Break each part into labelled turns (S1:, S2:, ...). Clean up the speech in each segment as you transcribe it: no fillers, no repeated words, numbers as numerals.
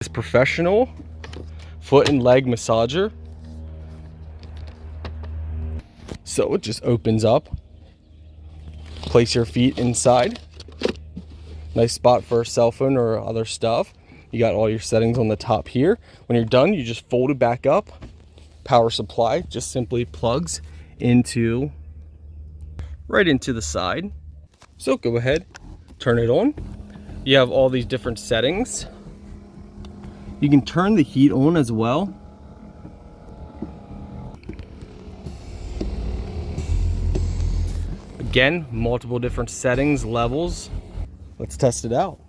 S1: This professional foot and leg massager. So it just opens up. Place your feet inside. Nice spot for a cell phone or other stuff. You got all your settings on the top here. When you're done, you just fold it back up. Power supply just simply plugs into right into the side. So go ahead, turn it on. You have all these different settings. You can turn the heat on as well. Again, multiple different settings, levels. Let's test it out.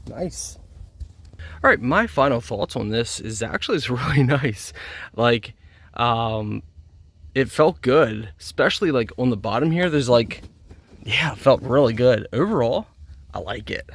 S1: Nice. All right, my final thoughts on this is actually it's really nice. Like, it felt good, especially like on the bottom here. There's like, yeah, it felt really good. Overall, I like it.